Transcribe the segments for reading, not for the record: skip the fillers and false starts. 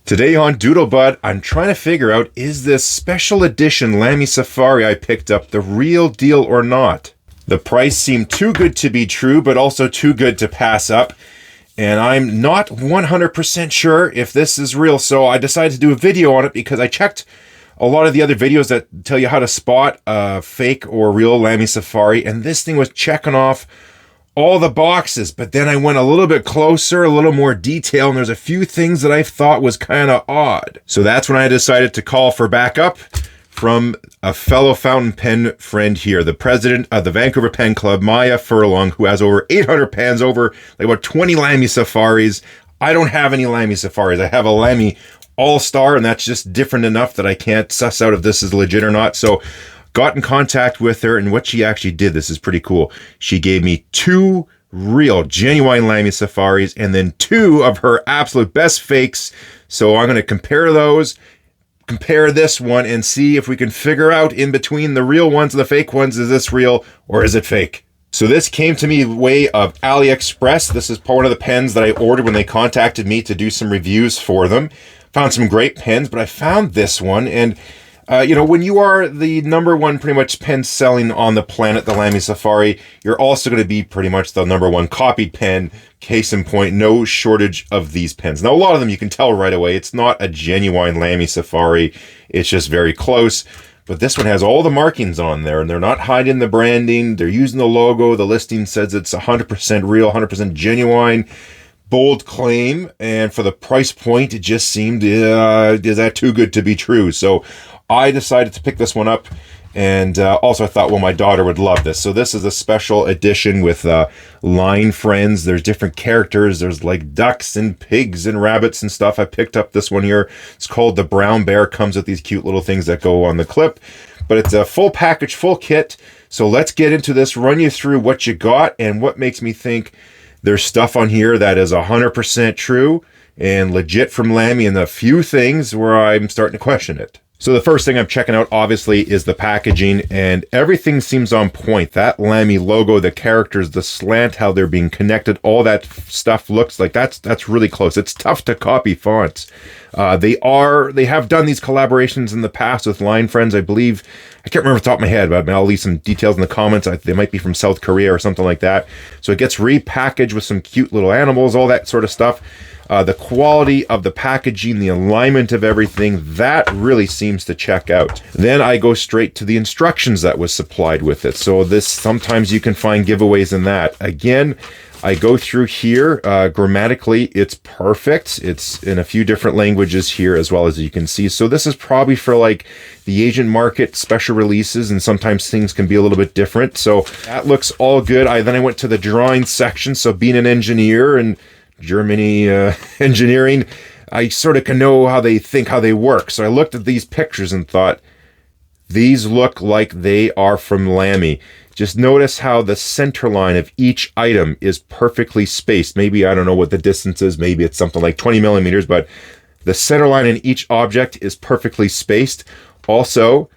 Today on Doodlebud, I'm trying to figure out, is this special edition Lamy Safari I picked up the real deal or not? The price seemed too good to be true, but also too good to pass up. And I'm not 100% sure if this is real, so I decided to do a video on it because I checked a lot of the other videos that tell you how to spot a fake or real Lamy Safari, and this thing was checking off all the boxes, but then I went a little bit closer, a little more detail, and there's a few things that I thought was kind of odd. So that's when I decided to call for backup from a fellow fountain pen friend here, the president of the Vancouver Pen Club, Maja Furlong, who has over 800 pens, over like about 20 Lamy Safaris. I don't have any Lamy Safaris. I have a Lamy All-Star, and that's just different enough that I can't suss out if this is legit or not. So got in contact with her, and what she actually did, this is pretty cool. She gave me 2 real, genuine Lamy Safaris, and then 2 of her absolute best fakes. So I'm going to compare those, compare this one, and see if we can figure out in between the real ones and the fake ones, is this real or is it fake? So this came to me way of AliExpress. This is one of the pens that I ordered when they contacted me to do some reviews for them. Found some great pens, but I found this one, and when you are the #1 pretty much pen selling on the planet, the Lamy Safari, you're also going to be pretty much the #1 copied pen. Case in point, no shortage of these pens. Now, a lot of them you can tell right away. It's not a genuine Lamy Safari. It's just very close. But this one has all the markings on there, and they're not hiding the branding. They're using the logo. The listing says it's 100% real, 100% genuine. Bold claim, and for the price point, it just seemed, is that too good to be true? So I decided to pick this one up, and also I thought, well, my daughter would love this. So this is a special edition with line friends. There's different characters. There's like ducks and pigs and rabbits and stuff. I picked up this one here. It's called the Brown Bear. Comes with these cute little things that go on the clip, but it's a full package, full kit. So let's get into this, run you through what you got and what makes me think there's stuff on here that is 100% true and legit from Lamy, and a few things where I'm starting to question it. So the first thing I'm checking out, obviously, is the packaging, and everything seems on point. That Lamy logo, the characters, the slant, how they're being connected, all that stuff looks like that's really close. It's tough to copy fonts. They have done these collaborations in the past with line friends, I believe. I can't remember off the top of my head, but I'll leave some details in the comments. They might be from South Korea or something like that. So it gets repackaged with some cute little animals, all that sort of stuff. The quality of the packaging, the alignment of everything, that really seems to check out. Then I go straight to the instructions that was supplied with it. So this, sometimes you can find giveaways in that. Again, I go through here, grammatically, it's perfect. It's in a few different languages here as well, as you can see. So this is probably for like the Asian market, special releases, and sometimes things can be a little bit different. So that looks all good. Then I went to the drawing section. So being an engineer and Germany engineering, I sort of can know how they think, how they work. So I looked at these pictures and thought, these look like they are from Lamy. Just notice how the center line of each item is perfectly spaced. Maybe, I don't know what the distance is. Maybe it's something like 20 millimeters, but the center line in each object is perfectly spaced. Also,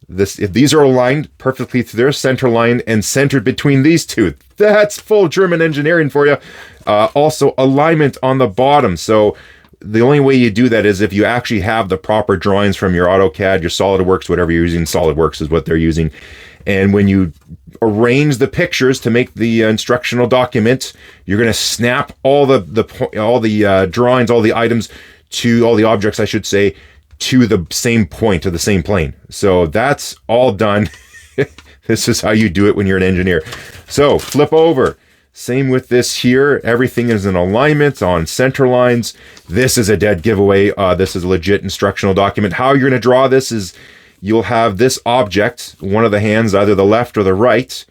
if these are aligned perfectly to their center line and centered between these two, that's full German engineering for you. Also, alignment on the bottom. So the only way you do that is if you actually have the proper drawings from your AutoCAD, your SolidWorks, whatever you're using. SolidWorks is what they're using. And when you arrange the pictures to make the instructional document, you're going to snap all the drawings, all the items to all the objects, I should say, to the same point, to the same plane. So that's all done. This is how you do it when you're an engineer. So flip over. Same with this here. Everything is in alignment on center lines. This is a dead giveaway. This is a legit instructional document. How you're going to draw this is you'll have this object, one of the hands, either the left or the right.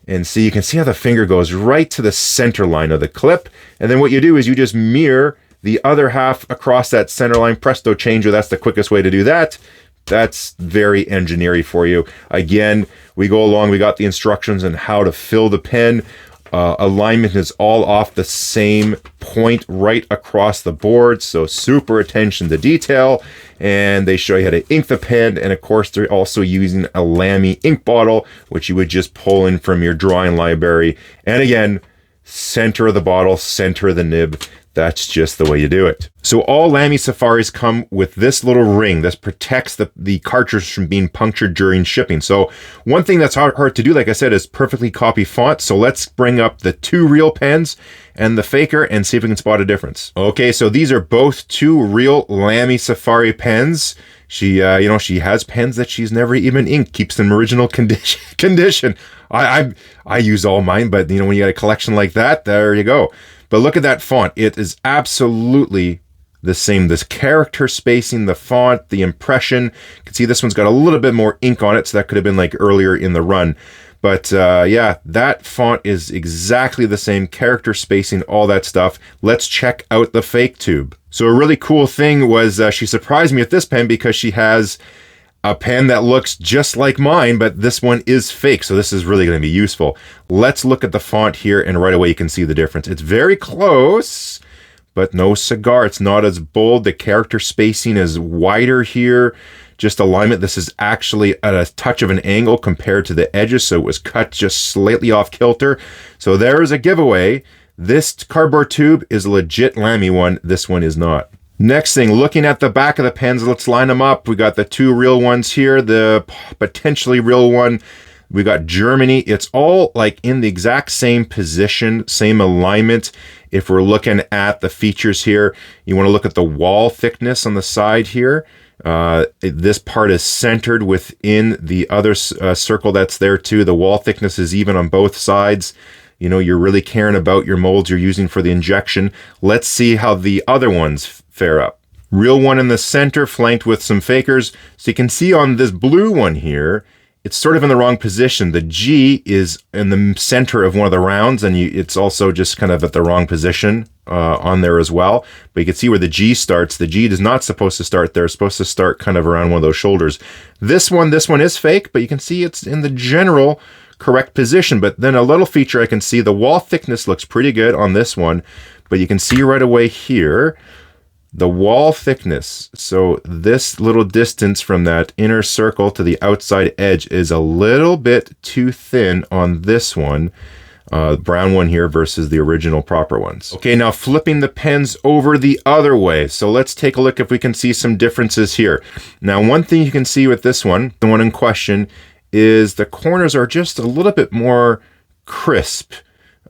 And see, you can see how the finger goes right to the center line of the clip. And then what you do is you just mirror the other half across that center line. Presto changer, that's the quickest way to do that. That's very engineering for you. Again, we go along, we got the instructions on how to fill the pen. Alignment is all off the same point right across the board, so super attention to detail. And they show you how to ink the pen, and of course they're also using a Lamy ink bottle, which you would just pull in from your drawing library. And again, center of the bottle, center of the nib. That's just the way you do it. So all Lamy Safaris come with this little ring. This protects the cartridge from being punctured during shipping. So one thing that's hard to do, like I said, is perfectly copy font. So let's bring up the two real pens and the faker and see if we can spot a difference. Okay, so these are both two real Lamy Safari pens. She, she has pens that she's never even inked, keeps them original condition. I use all mine, but when you got a collection like that, there you go. But look at that font. It is absolutely the same. This character spacing, the font, the impression. You can see this one's got a little bit more ink on it, so that could have been like earlier in the run. But yeah, that font is exactly the same. Character spacing, all that stuff. Let's check out the fake tube. So a really cool thing was she surprised me with this pen because she has a pen that looks just like mine, but this one is fake, so this is really going to be useful. Let's look at the font here, and right away you can see the difference. It's very close, but no cigar. It's not as bold. The character spacing is wider here. Just alignment, this is actually at a touch of an angle compared to the edges, so it was cut just slightly off kilter. So there is a giveaway. This cardboard tube is a legit Lamy one. This one is not. Next thing, looking at the back of the pens, let's line them up. We got the two real ones here, the potentially real one. We got Germany. It's all like in the exact same position, same alignment. If we're looking at the features here, you want to look at the wall thickness on the side here. This part is centered within the other circle that's there too. The wall thickness is even on both sides. You're really caring about your molds you're using for the injection. Let's see how the other ones fare up. Real one in the center, flanked with some fakers. So you can see on this blue one here, it's sort of in the wrong position. The G is in the center of one of the rounds, and it's also just kind of at the wrong position on there as well. But you can see where the G starts. The G is not supposed to start there. It's supposed to start kind of around one of those shoulders. This one is fake, but you can see it's in the general correct position. But then a little feature I can see, the wall thickness looks pretty good on this one, but you can see right away here, the wall thickness. So this little distance from that inner circle to the outside edge is a little bit too thin on this one, brown one here versus the original proper ones. Okay, now flipping the pens over the other way. So let's take a look if we can see some differences here. Now, one thing you can see with this one, the one in question, is the corners are just a little bit more crisp.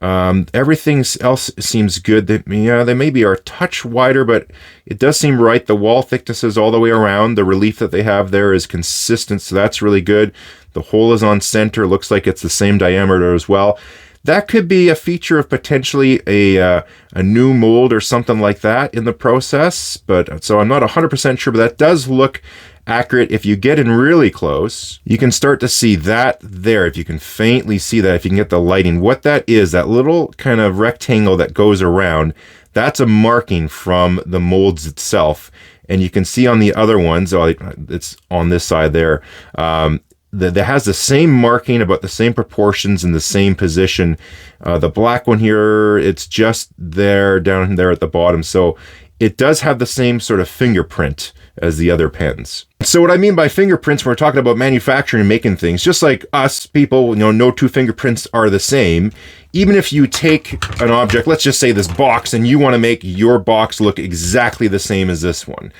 Everything else seems good. They maybe are a touch wider, but it does seem right. The wall thickness is all the way around. The relief that they have there is consistent, so that's really good. The hole is on center. Looks like it's the same diameter as well. That could be a feature of potentially a new mold or something like that in the process. But so I'm not 100% sure, but that does look accurate. If you get in really close, you can start to see that there. If you can faintly see that, if you can get the lighting, what that is, that little kind of rectangle that goes around, that's a marking from the molds itself. And you can see on the other ones, it's on this side there, that has the same marking, about the same proportions in the same position. The black one here, it's just there, down there at the bottom. So it does have the same sort of fingerprint as the other pens. So what I mean by fingerprints, when we're talking about manufacturing and making things, just like us people, no two fingerprints are the same. Even if you take an object, let's just say this box, and you want to make your box look exactly the same as this one,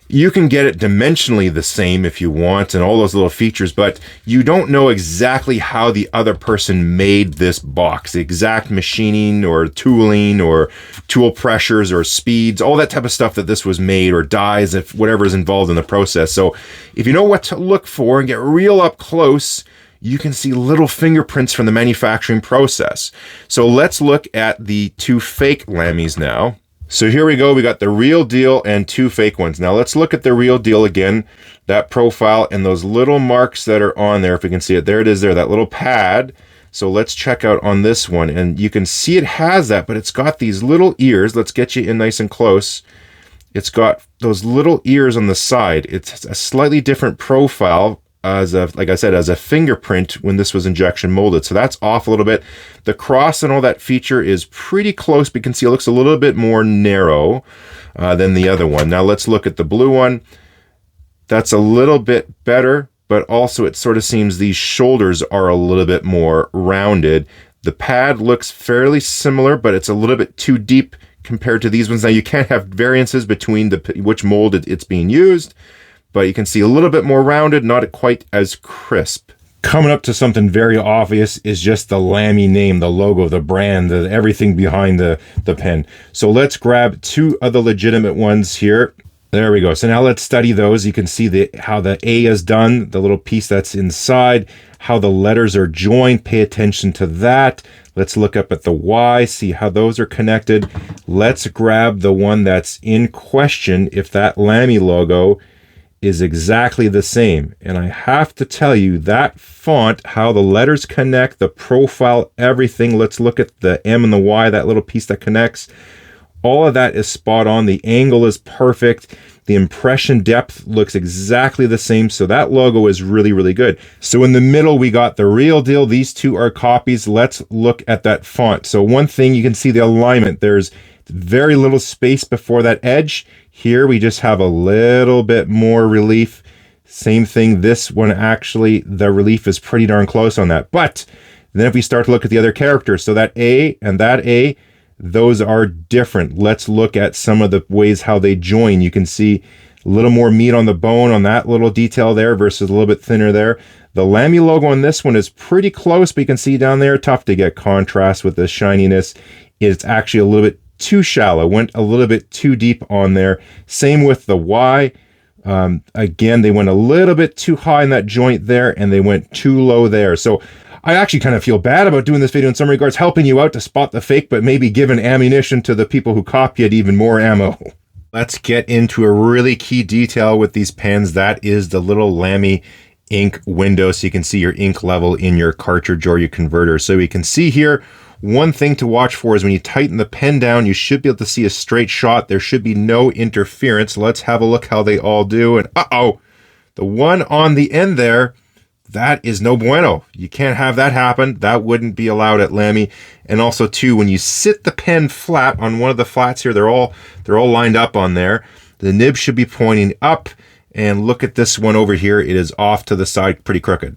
you can get it dimensionally the same if you want and all those little features, but you don't know exactly how the other person made this box, the exact machining or tooling or tool pressures or speeds, all that type of stuff that this was made, or dies, if whatever is involved in the process. So if you know what to look for and get real up close, you can see little fingerprints from the manufacturing process. So let's look at the two fake Lamys now. So here we go. We got the real deal and two fake ones. Now let's look at the real deal again, that profile and those little marks that are on there. If we can see it, there it is there, that little pad. So let's check out on this one, and you can see it has that, but it's got these little ears. Let's get you in nice and close. It's got those little ears on the side. It's a slightly different profile like I said, as a fingerprint when this was injection molded. So that's off a little bit. The cross and all that feature is pretty close, but you can see it looks a little bit more narrow than the other one. Now let's look at the blue one. That's a little bit better, but also it sort of seems these shoulders are a little bit more rounded. The pad looks fairly similar, but it's a little bit too deep compared to these ones. Now you can have variances between which mold it's being used, but you can see a little bit more rounded, not quite as crisp. Coming up to something very obvious is just the Lamy name, the logo, the brand, everything behind the pen. So let's grab two of the legitimate ones here. There we go. So now let's study those. You can see how the A is done, the little piece that's inside, how the letters are joined. Pay attention to that. Let's look up at the Y, see how those are connected. Let's grab the one that's in question, if that Lamy logo is exactly the same. And I have to tell you, that font, how the letters connect, the profile, everything. Let's look at the M and the Y, that little piece that connects. All of that is spot on. The angle is perfect. The impression depth looks exactly the same. So that logo is really, really good. So in the middle, we got the real deal. These two are copies. Let's look at that font. So one thing, you can see the alignment. There's very little space before that edge. Here we just have a little bit more relief. Same thing, this one actually, the relief is pretty darn close on that. But then if we start to look at the other characters, so that A and that A, those are different. Let's look at some of the ways how they join. You can see a little more meat on the bone on that little detail there versus a little bit thinner there. The Lamy logo on this one is pretty close, but you can see down there, tough to get contrast with the shininess. It's actually a little bit too shallow, went a little bit too deep on there. Same with the Y. Again, they went a little bit too high in that joint there, and they went too low there. So I actually kind of feel bad about doing this video in some regards, helping you out to spot the fake, but maybe giving ammunition to the people who copy it even more ammo. Let's get into a really key detail with these pens. That is the little Lamy ink window, so you can see your ink level in your cartridge or your converter. So we can see here, one thing to watch for is when you tighten the pen down, you should be able to see a straight shot. There should be no interference. Let's have a look how they all do. And uh-oh, the one on the end there, that is no bueno. You can't have that happen. That wouldn't be allowed at Lamy. And also too, when you sit the pen flat on one of the flats here, they're all lined up on there. The nib should be pointing up. And look at this one over here. It is off to the side, pretty crooked.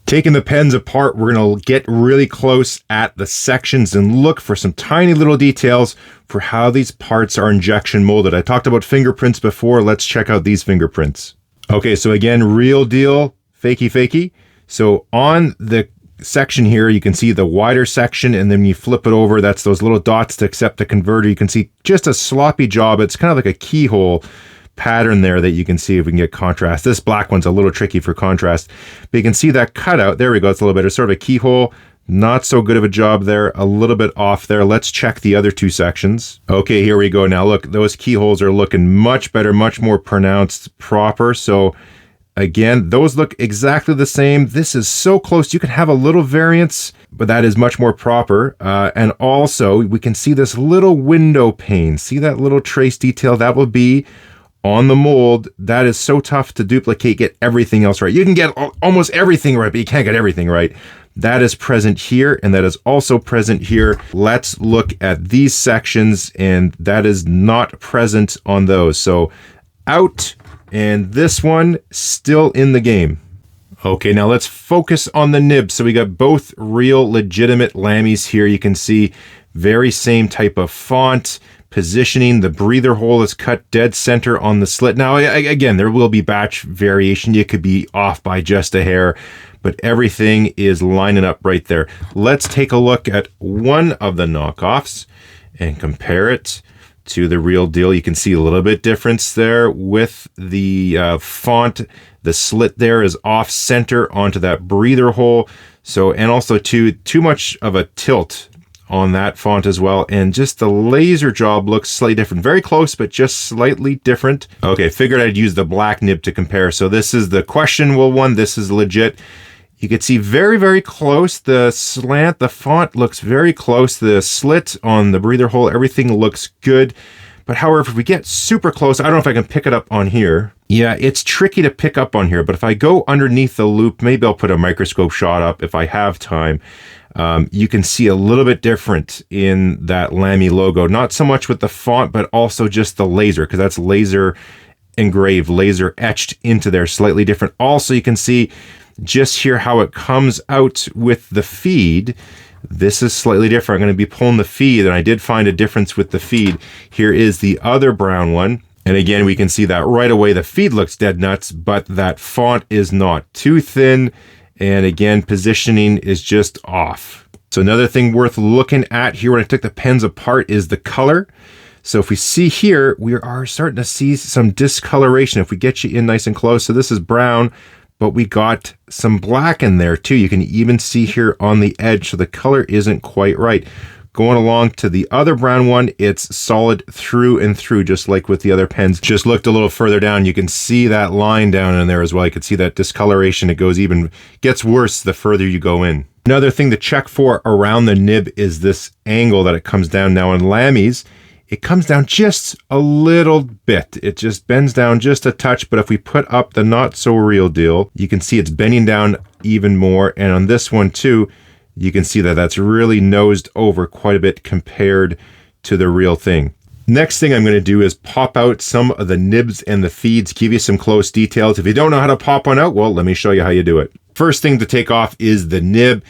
Taking the pens apart, we're going to get really close at the sections and look for some tiny little details for how these parts are injection molded. I talked about fingerprints before. Let's check out these fingerprints. Okay, so again, real deal, fakey fakey. So on the section here, you can see the wider section, and then you flip it over, that's those little dots to accept the converter. You can see just a sloppy job. It's kind of like a keyhole pattern there that you can see if we can get contrast. This black one's a little tricky for contrast, but you can see that cutout. There we go. It's a little better. Sort of a keyhole. Not so good of a job there. A little bit off there. Let's check the other two sections. Okay, here we go. Now look, those keyholes are looking much better, much more pronounced, proper. So again, those look exactly the same. This is so close. You can have a little variance, but that is much more proper. And also we can see this little window pane. See that little trace detail? That will be on the mold. That is so tough to duplicate, get everything else right. You can get almost everything right, but you can't get everything right. That is present here, and that is also present here. Let's look at these sections, and that is not present on those. So out, and this one still in the game. Okay, now let's focus on the nib. So we got both real legitimate Lamys here. You can see very same type of font. Positioning, the breather hole is cut dead center on the slit. Now, again, there will be batch variation. You could be off by just a hair, but everything is lining up right there. Let's take a look at one of the knockoffs and compare it to the real deal. You can see a little bit difference there with the font. The slit there is off center onto that breather hole. So, and also too much of a tilt on that font as well, and just the laser job looks slightly different. Very close, but just slightly different. Okay, figured I'd use the black nib to compare. So this is the questionable one. This is legit. You can see very, very close. The slant, the font looks very close. The slit on the breather hole, everything looks good. But however, if we get super close, I don't know if I can pick it up on here. Yeah, it's tricky to pick up on here, but if I go underneath the loop, maybe I'll put a microscope shot up if I have time. You can see a little bit different in that Lamy logo. Not so much with the font, but also just the laser, because that's laser engraved, laser etched into there, slightly different. Also, you can see just here how it comes out with the feed. This is slightly different. I'm going to be pulling the feed, and I did find a difference with the feed. Here is the other brown one. And again, we can see that right away. The feed looks dead nuts, but that font is not too thin. And again, positioning is just off. So another thing worth looking at here when I took the pens apart is the color. So if we see here, we are starting to see some discoloration if we get you in nice and close. So this is brown, but we got some black in there too. You can even see here on the edge. So the color isn't quite right. Going along to the other brown one, it's solid through and through, just like with the other pens. Just looked a little further down, you can see that line down in there as well. You can see that discoloration. It gets worse the further you go in. Another thing to check for around the nib is this angle that it comes down. Now in Lamy's, it comes down just a little bit. It just bends down just a touch, but if we put up the not so real deal, you can see it's bending down even more. And on this one too, you can see that that's really nosed over quite a bit compared to the real thing. Next thing I'm going to do is pop out some of the nibs and the feeds, give you some close details. If you don't know how to pop one out, well, let me show you how you do it. First thing to take off is the nib.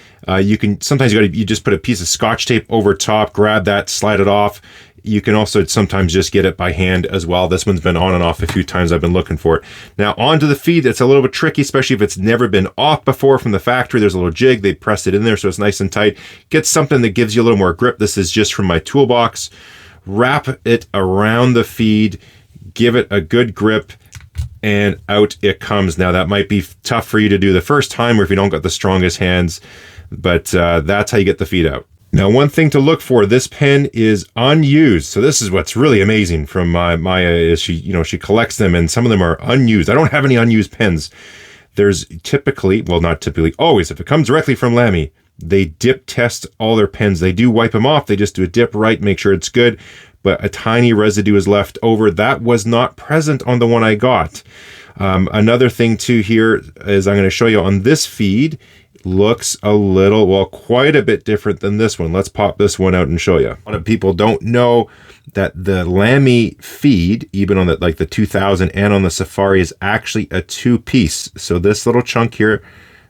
Sometimes you just put a piece of Scotch tape over top, grab that, slide it off. You can also sometimes just get it by hand as well. This one's been on and off a few times. I've been looking for it. Now onto the feed, it's a little bit tricky, especially if it's never been off before from the factory. There's a little jig. They press it in there so it's nice and tight. Get something that gives you a little more grip. This is just from my toolbox. Wrap it around the feed, give it a good grip, and out it comes. Now that might be tough for you to do the first time or if you don't got the strongest hands, but that's how you get the feed out. Now, one thing to look for, this pen is unused. So this is what's really amazing from Maja is she collects them and some of them are unused. I don't have any unused pens. There's typically, well, not typically, always, if it comes directly from Lamy, they dip test all their pens. They do wipe them off. They just do a dip right, make sure it's good. But a tiny residue is left over. That was not present on the one I got. Another thing too here is I'm going to show you on this feed, looks a little, well, quite a bit different than this one. Let's pop this one out and show you. A lot of people don't know that the Lamy feed, even on the 2000 and on the Safari, is actually a two-piece. So this little chunk here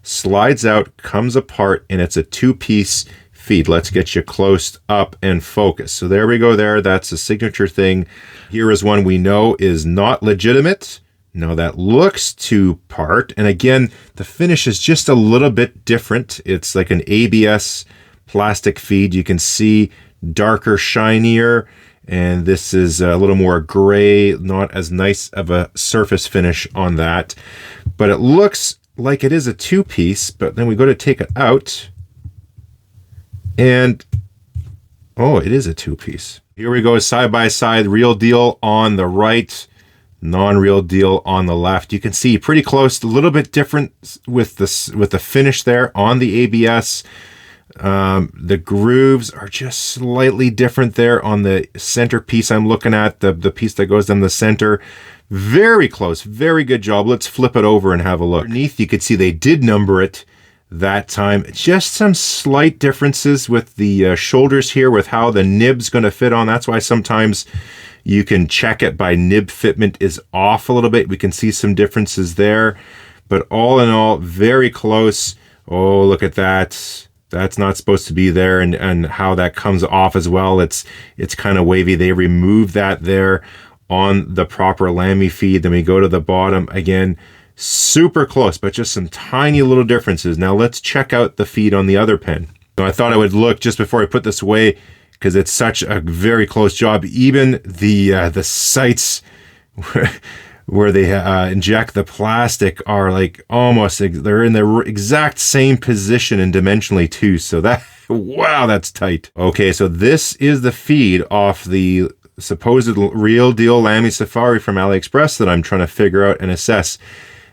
slides out, comes apart, and it's a two-piece feed. Let's get you close up and focus. So there we go there. That's a signature thing. Here is one we know is not legitimate. Now that looks two-part, and again, the finish is just a little bit different. It's like an ABS plastic feed. You can see darker, shinier, and this is a little more gray, not as nice of a surface finish on that. But it looks like it is a two-piece, but then we go to take it out, and oh, it is a two-piece. Here we go, side by side, real deal on the right, non-real deal on the left. You can see pretty close, a little bit different with the finish there on the ABS. The grooves are just slightly different there on the center piece I'm looking at, the piece that goes down the center. Very close, very good job. Let's flip it over and have a look. Underneath, you could see they did number it that time. Just some slight differences with the shoulders here with how the nib's going to fit on. That's why sometimes you can check it by nib fitment is off a little bit. We can see some differences there, but all in all, very close. Oh, look at that. That's not supposed to be there, and how that comes off as well. It's kind of wavy. They remove that there on the proper Lamy feed. Then we go to the bottom again, super close, but just some tiny little differences. Now let's check out the feed on the other pen. So I thought I would look just before I put this away, because it's such a very close job. Even the sites where they inject the plastic are like almost, they're in the exact same position and dimensionally too. So that, wow, that's tight. Okay, so this is the feed off the supposed real deal Lamy Safari from AliExpress that I'm trying to figure out and assess.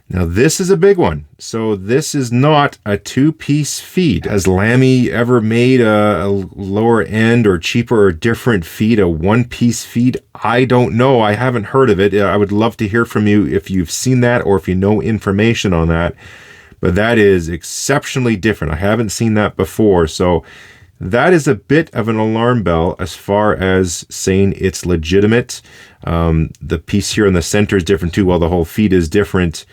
Now this is a big one. So this is not a two-piece feed. Has Lamy ever made a lower end or cheaper or different feed, a one-piece feed? I don't know. I haven't heard of it. I would love to hear from you if you've seen that or if you know information on that. But that is exceptionally different. I haven't seen that before. So that is a bit of an alarm bell as far as saying it's legitimate. The piece here in the center is different too. Well, the whole feed is different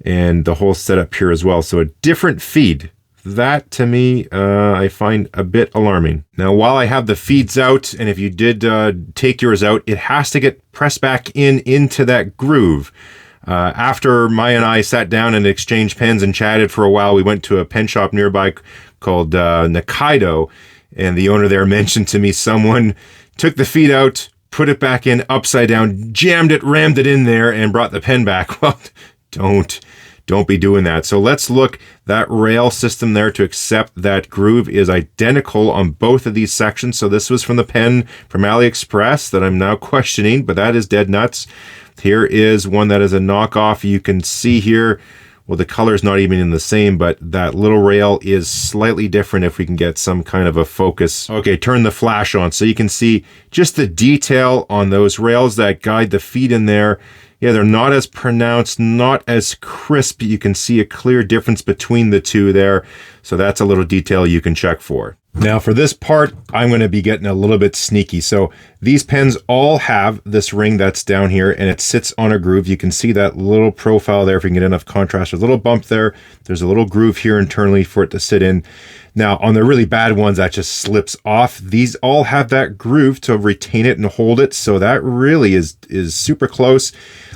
and the whole setup here as well. So a different feed That to me, I find a bit alarming. Now, while I have the feeds out, and if you did take yours out, it has to get pressed back into that groove. After Maya and I sat down and exchanged pens and chatted for a while, we went to a pen shop nearby called Nakaido, and the owner there mentioned to me someone took the feed out, put it back in upside down, jammed it, rammed it in there, and brought the pen back. Well, don't be doing that. So let's look. That rail system there to accept that groove is identical on both of these sections. So this was from the pen from AliExpress that I'm now questioning, but that is dead nuts. Here is one that is a knockoff. You can see here, well, the color is not even in the same, but that little rail is slightly different if we can get some kind of a focus. Okay, turn the flash on so you can see just the detail on those rails that guide the feed in there. Yeah, they're not as pronounced, not as crisp. You can see a clear difference between the two there. So that's a little detail you can check for. Now for this part, I'm going to be getting a little bit sneaky. So these pens all have this ring that's down here and it sits on a groove. You can see that little profile there if you can get enough contrast. There's a little bump there. There's a little groove here internally for it to sit in. Now on the really bad ones, that just slips off. These all have that groove to retain it and hold it. So that really is super close.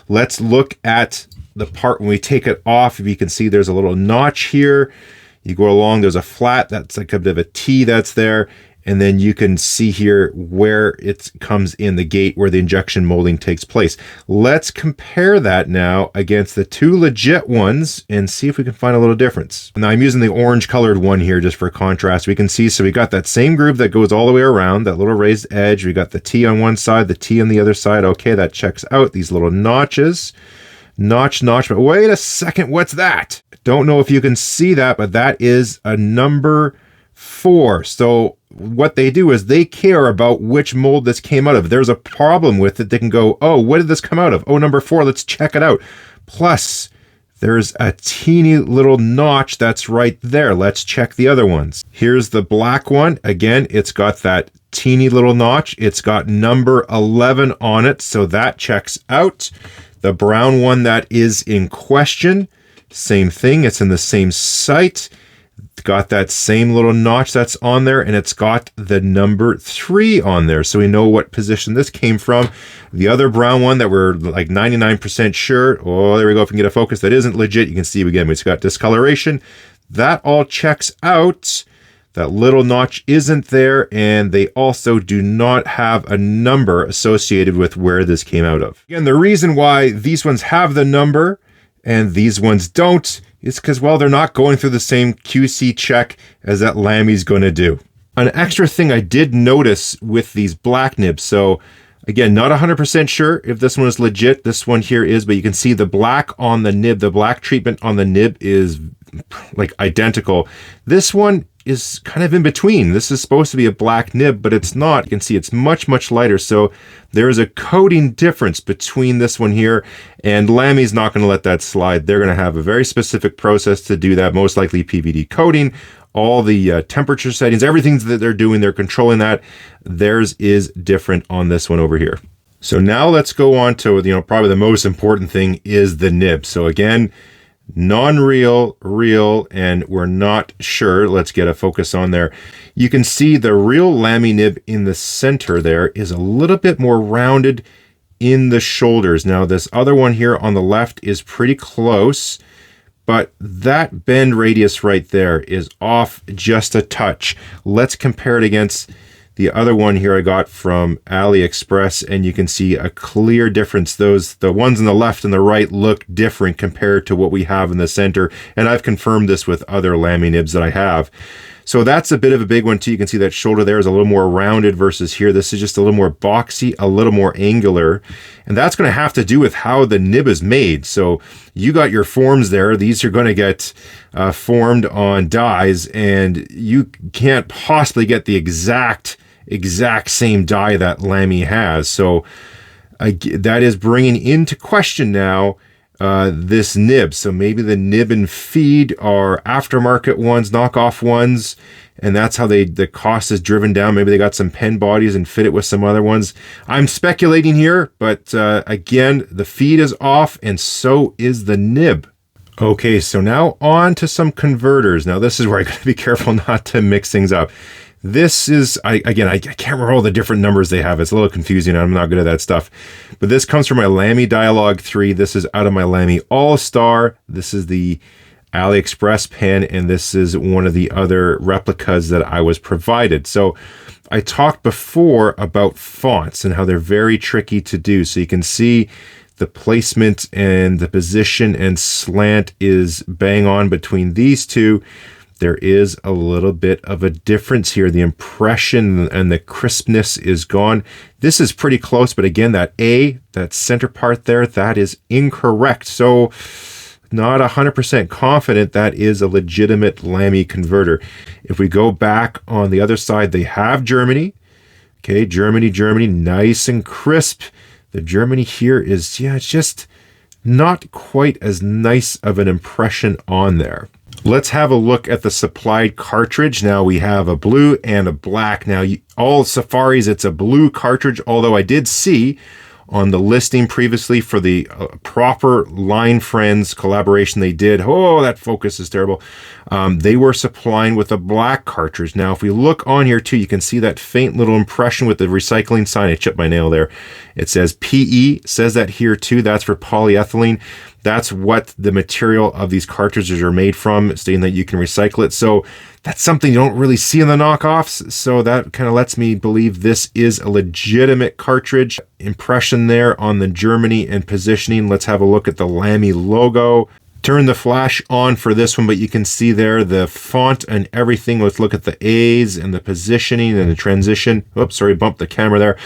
Let's look at the part when we take it off. If you can see there's a little notch here. You go along, there's a flat, that's like a bit of a T that's there. And then you can see here where it comes in the gate where the injection molding takes place. Let's compare that now against the two legit ones and see if we can find a little difference. Now I'm using the orange colored one here just for contrast. We can see, so we got that same groove that goes all the way around, that little raised edge. We got the T on one side, the T on the other side. Okay, that checks out. These little notches. Notch, but wait a second, what's that? Don't know if you can see that, but that is a number 4. So what they do is they care about which mold this came out of. If there's a problem with it, they can go, oh, what did this come out of? Oh, number 4, let's check it out. Plus, there's a teeny little notch that's right there. Let's check the other ones. Here's the black one. Again, it's got that teeny little notch. It's got number 11 on it, so that checks out. The brown one that is in question, same thing. It's in the same site. It's got that same little notch that's on there, and it's got the number 3 on there. So we know what position this came from. The other brown one that we're like 99% sure. Oh, there we go. If we can get a focus that isn't legit, you can see again, it's got discoloration. That all checks out. That little notch isn't there, and they also do not have a number associated with where this came out of. Again, the reason why these ones have the number and these ones don't is because, well, they're not going through the same QC check as that Lamy's going to do. An extra thing I did notice with these black nibs, so again, not 100% sure if this one is legit. This one here is, but you can see the black on the nib, the black treatment on the nib is like identical. This one is kind of in between. This is supposed to be a black nib, but it's not. You can see it's much, much lighter. So there is a coating difference between this one here, and Lamy's not going to let that slide. They're going to have a very specific process to do that, most likely PVD coating. All the temperature settings, everything that they're doing, they're controlling that. Theirs is different on this one over here. So now let's go on to, probably the most important thing is the nib. So again, non-real, real, and we're not sure. Let's get a focus on there. You can see the real Lamy nib in the center there is a little bit more rounded in the shoulders. Now this other one here on the left is pretty close, but that bend radius right there is off just a touch. Let's compare it against the other one here I got from AliExpress, and you can see a clear difference. The ones on the left and the right look different compared to what we have in the center, and I've confirmed this with other Lamy nibs that I have. So that's a bit of a big one too. You can see that shoulder there is a little more rounded versus here. This is just a little more boxy, a little more angular, and that's going to have to do with how the nib is made. So you got your forms there. These are going to get formed on dies, and you can't possibly get the exact same die that Lamy has. So that is bringing into question now this nib. So maybe the nib and feed are aftermarket ones, knockoff ones, and that's how the cost is driven down. Maybe they got some pen bodies and fit it with some other ones. I'm speculating here, but again, the feed is off and so is the nib. Okay, so now on to some converters. Now this is where I gotta be careful not to mix things up. This is, I can't remember all the different numbers they have. It's a little confusing. I'm not good at that stuff. But this comes from my Lamy Dialogue 3. This is out of my Lamy All-Star. This is the AliExpress pen, and this is one of the other replicas that I was provided. So I talked before about fonts and how they're very tricky to do. So you can see the placement and the position and slant is bang on between these two. There is a little bit of a difference here. The impression and the crispness is gone. This is pretty close, but again, that center part there, that is incorrect. So not 100% confident that is a legitimate Lamy converter. If we go back on the other side, they have Germany. Okay, Germany, nice and crisp. The Germany here is, yeah, it's just not quite as nice of an impression on there. Let's have a look at the supplied cartridge. Now we have a blue and a black. Now all Safaris, it's a blue cartridge, although I did see on the listing previously for the proper Line Friends collaboration they did. Oh, that focus is terrible. They were supplying with a black cartridge. Now, if we look on here too, you can see that faint little impression with the recycling sign. I chipped my nail there. It says PE, says that here too. That's for polyethylene. That's what the material of these cartridges are made from, stating that you can recycle it. So that's something you don't really see in the knockoffs. So that kind of lets me believe this is a legitimate cartridge. Impression there on the Germany and positioning. Let's have a look at the Lamy logo. Turn the flash on for this one, but you can see there the font and everything. Let's look at the A's and the positioning and the transition. Oops, sorry, bumped the camera there.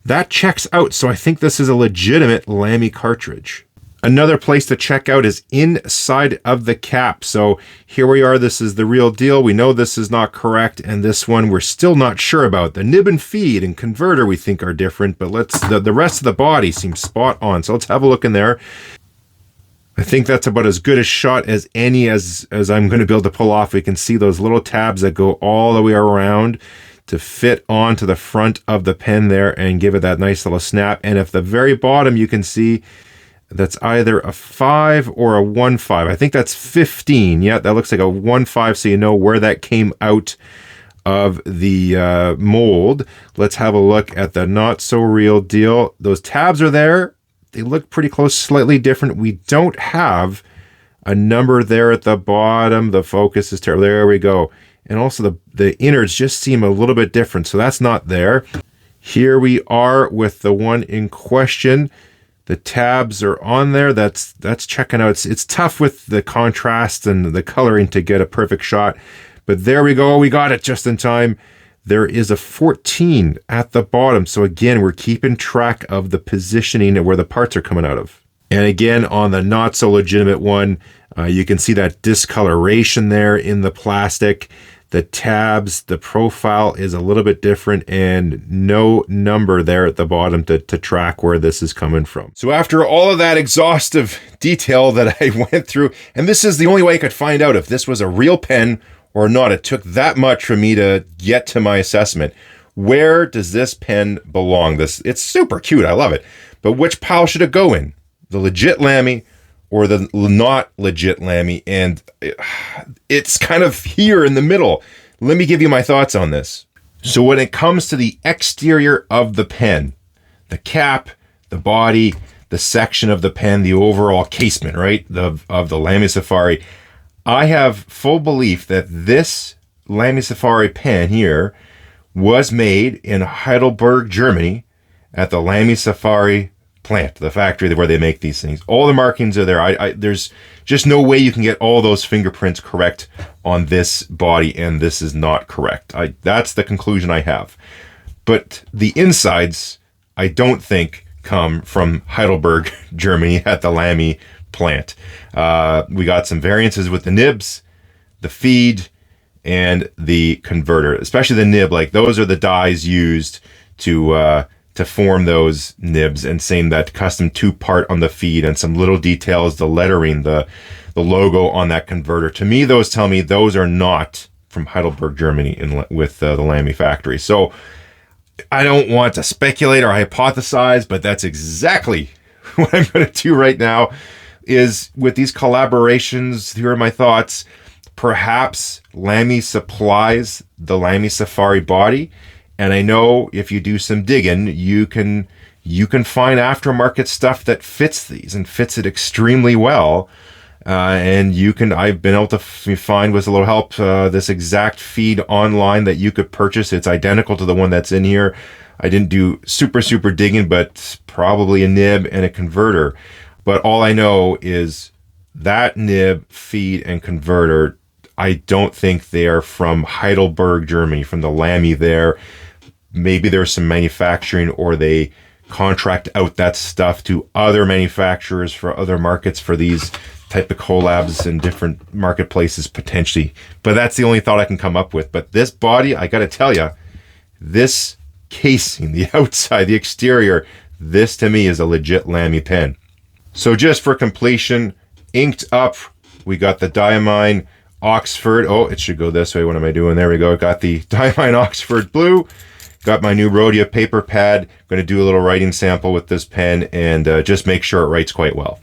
That checks out. So I think this is a legitimate Lamy cartridge. Another place to check out is inside of the cap. So here we are. This is the real deal. We know this is not correct. And this one we're still not sure about. The nib and feed and converter we think are different, but the rest of the body seems spot on. So let's have a look in there. I think that's about as good a shot as any as I'm going to be able to pull off. We can see those little tabs that go all the way around to fit onto the front of the pen there and give it that nice little snap. And at the very bottom, you can see that's either a 5 or a 1.5. I think that's 15. Yeah, that looks like a 1.5, so you know where that came out of the mold. Let's have a look at the not so real deal. Those tabs are there. They look pretty close, slightly different. We don't have a number there at the bottom. The focus is terrible. There we go. And also the innards just seem a little bit different, so that's not there. Here we are with the one in question. The tabs are on there. That's checking out. It's tough with the contrast and the coloring to get a perfect shot. But there we go. We got it just in time. There is a 14 at the bottom. So again, we're keeping track of the positioning and where the parts are coming out of. And again, on the not so legitimate one, you can see that discoloration there in the plastic. The tabs, the profile is a little bit different, and no number there at the bottom to track where this is coming from. So after all of that exhaustive detail that I went through, and this is the only way I could find out if this was a real pen or not. It took that much for me to get to my assessment. Where does this pen belong? It's super cute. I love it. But which pile should it go in? The legit Lamy or the not legit Lamy? And it's kind of here in the middle. Let me give you my thoughts on this. So when it comes to the exterior of the pen, the cap, the body, the section of the pen, the overall casement, right, of the Lamy Safari, I have full belief that this Lamy Safari pen here was made in Heidelberg, Germany, at the Lamy Safari plant, the factory where they make these things. All the markings are there. There's just no way you can get all those fingerprints correct on this body, and this is not correct. That's the conclusion I have. But the insides, I don't think, come from Heidelberg, Germany, at the Lamy plant. We got some variances with the nibs, the feed, and the converter, especially the nib. Like, those are the dies used to form those nibs, and same that custom 2-part on the feed, and some little details, the lettering, the logo on that converter. To me, those tell me those are not from Heidelberg, Germany, with the Lamy factory. So I don't want to speculate or hypothesize, but that's exactly what I'm going to do right now. is with these collaborations, here are my thoughts. Perhaps Lamy supplies the Lamy Safari body. And I know if you do some digging, you can find aftermarket stuff that fits these and fits it extremely well. And I've been able to find, with a little help, this exact feed online that you could purchase. It's identical to the one that's in here. I didn't do super digging, but probably a nib and a converter. But all I know is that nib, feed, and converter, I don't think they are from Heidelberg, Germany, from the Lamy there. Maybe there's some manufacturing, or they contract out that stuff to other manufacturers for other markets for these type of collabs in different marketplaces potentially. But that's the only thought I can come up with. But this body, I got to tell you, this casing, the outside, the exterior, this to me is a legit Lamy pen. So just for completion, inked up, we got the Diamine Oxford. Oh, it should go this way. What am I doing? There we go. Got the Diamine Oxford Blue. Got my new Rhodia paper pad. Going to do a little writing sample with this pen and just make sure it writes quite well.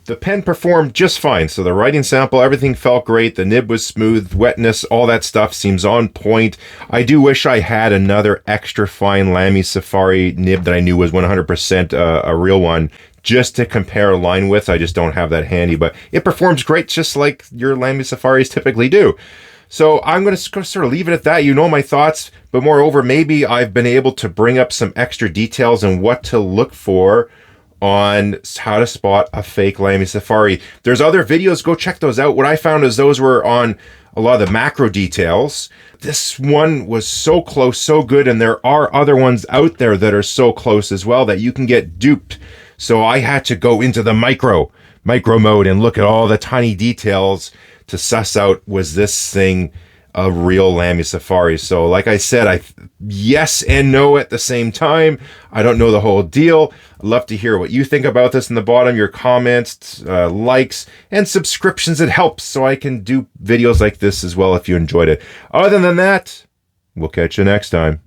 The pen performed just fine. So the writing sample, everything felt great. The nib was smooth, wetness, all that stuff seems on point. I do wish I had another extra fine Lamy Safari nib that I knew was 100% a real one, just to compare a line with. I just don't have that handy, but it performs great, just like your Lamy Safaris typically do. So I'm going to sort of leave it at that. You know my thoughts, but moreover, maybe I've been able to bring up some extra details and what to look for on how to spot a fake Lamy Safari. There's other videos, go check those out. What I found is those were on a lot of the macro details. This one was so close, so good, and there are other ones out there that are so close as well that you can get duped. So I had to go into the micro mode and look at all the tiny details to suss out, was this thing a real Lamy Safari? So like I said, yes and no at the same time. I don't know the whole deal. I'd love to hear what you think about this in the bottom, your comments, likes, and subscriptions. It helps so I can do videos like this as well if you enjoyed it. Other than that, we'll catch you next time.